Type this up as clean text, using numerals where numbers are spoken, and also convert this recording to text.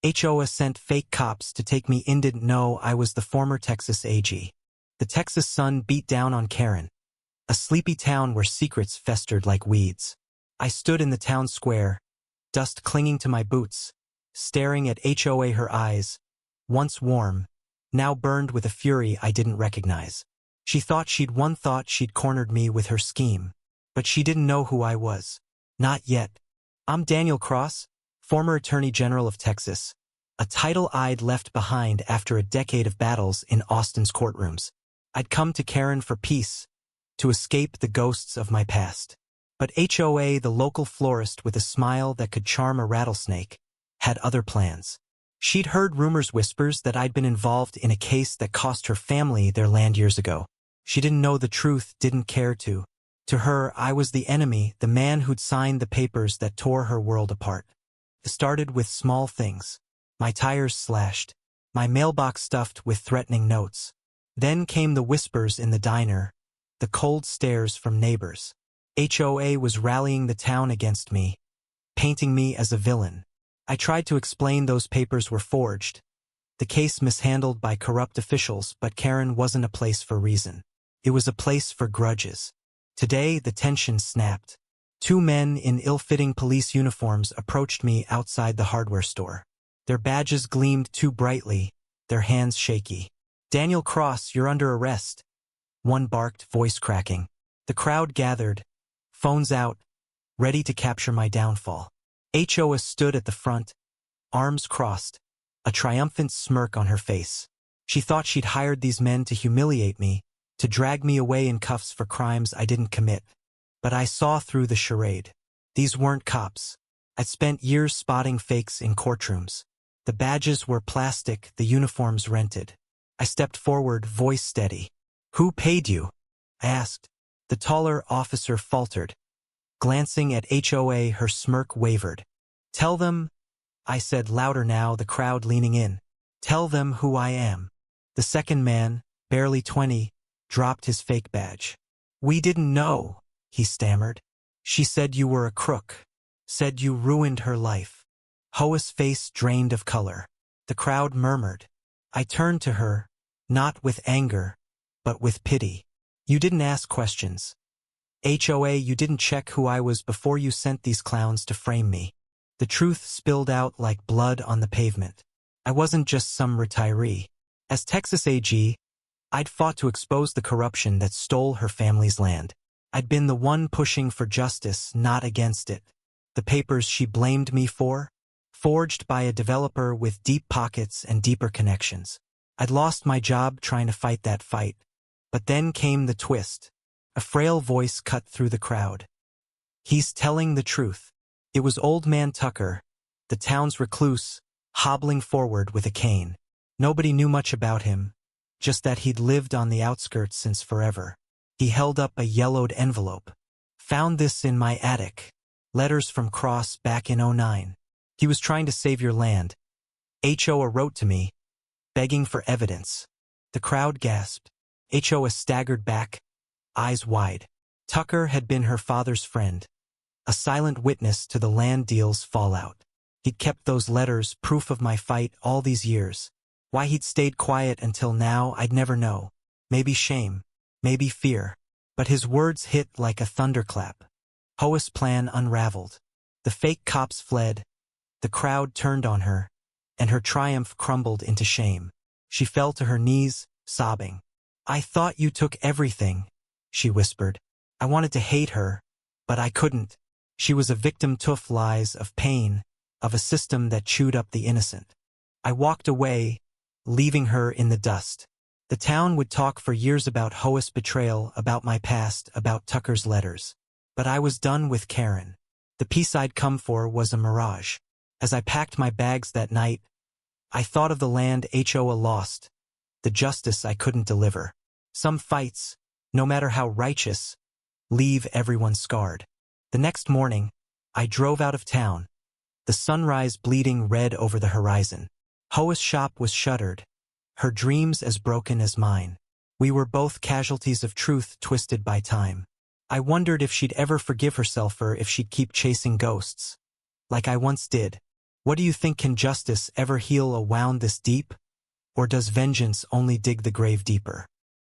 HOA sent fake cops to take me in. Didn't know I was the former Texas AG. The Texas sun beat down on Karen, a sleepy town where secrets festered like weeds. I stood in the town square, dust clinging to my boots, staring at HOA. Her eyes, once warm, now burned with a fury I didn't recognize. She thought she'd cornered me with her scheme. But she didn't know who I was. Not yet. I'm Daniel Cross, former Attorney General of Texas, a title I'd left behind after a decade of battles in Austin's courtrooms. I'd come to Karen for peace, to escape the ghosts of my past. But HOA, the local florist with a smile that could charm a rattlesnake, had other plans. She'd heard whispers that I'd been involved in a case that cost her family their land years ago. She didn't know the truth, didn't care to. To her, I was the enemy, the man who'd signed the papers that tore her world apart. It started with small things. My tires slashed, my mailbox stuffed with threatening notes. Then came the whispers in the diner, the cold stares from neighbors. HOA was rallying the town against me, painting me as a villain. I tried to explain those papers were forged, the case mishandled by corrupt officials, but Karen wasn't a place for reason. It was a place for grudges. Today, the tension snapped. Two men in ill-fitting police uniforms approached me outside the hardware store. Their badges gleamed too brightly, their hands shaky. "Daniel Cross, you're under arrest," one barked, voice cracking. The crowd gathered, phones out, ready to capture my downfall. HOA stood at the front, arms crossed, a triumphant smirk on her face. She thought she'd hired these men to humiliate me, to drag me away in cuffs for crimes I didn't commit. But I saw through the charade. These weren't cops. I'd spent years spotting fakes in courtrooms. The badges were plastic, the uniforms rented. I stepped forward, voice steady. "Who paid you?" I asked. The taller officer faltered. Glancing at HOA, her smirk wavered. "Tell them," I said louder now, the crowd leaning in. "Tell them who I am." The second man, barely 20, dropped his fake badge. "We didn't know," he stammered. "She said you were a crook. Said you ruined her life." HOA's face drained of color. The crowd murmured. I turned to her, not with anger, but with pity. "You didn't ask questions. HOA, you didn't check who I was before you sent these clowns to frame me." The truth spilled out like blood on the pavement. I wasn't just some retiree. As Texas AG, I'd fought to expose the corruption that stole her family's land. I'd been the one pushing for justice, not against it. The papers she blamed me for? Forged by a developer with deep pockets and deeper connections. I'd lost my job trying to fight that fight. But then came the twist. A frail voice cut through the crowd. "He's telling the truth." It was Old Man Tucker, the town's recluse, hobbling forward with a cane. Nobody knew much about him, just that he'd lived on the outskirts since forever. He held up a yellowed envelope. "Found this in my attic. Letters from Cross back in '09. He was trying to save your land. HOA wrote to me, begging for evidence." The crowd gasped. HOA staggered back, eyes wide. Tucker had been her father's friend, a silent witness to the land deal's fallout. He'd kept those letters, proof of my fight, all these years. Why he'd stayed quiet until now, I'd never know. Maybe shame, maybe fear. But his words hit like a thunderclap. HOA's plan unraveled. The fake cops fled. The crowd turned on her, and her triumph crumbled into shame. She fell to her knees, sobbing. "I thought you took everything," she whispered. I wanted to hate her, but I couldn't. She was a victim to lies, of pain, of a system that chewed up the innocent. I walked away, leaving her in the dust. The town would talk for years about HOA's betrayal, about my past, about Tucker's letters. But I was done with Karen. The peace I'd come for was a mirage. As I packed my bags that night, I thought of the land HOA lost, the justice I couldn't deliver. Some fights, no matter how righteous, leave everyone scarred. The next morning, I drove out of town, the sunrise bleeding red over the horizon. HOA's shop was shuttered, her dreams as broken as mine. We were both casualties of truth twisted by time. I wondered if she'd ever forgive herself or if she'd keep chasing ghosts, like I once did. What do you think? Can justice ever heal a wound this deep? Or does vengeance only dig the grave deeper?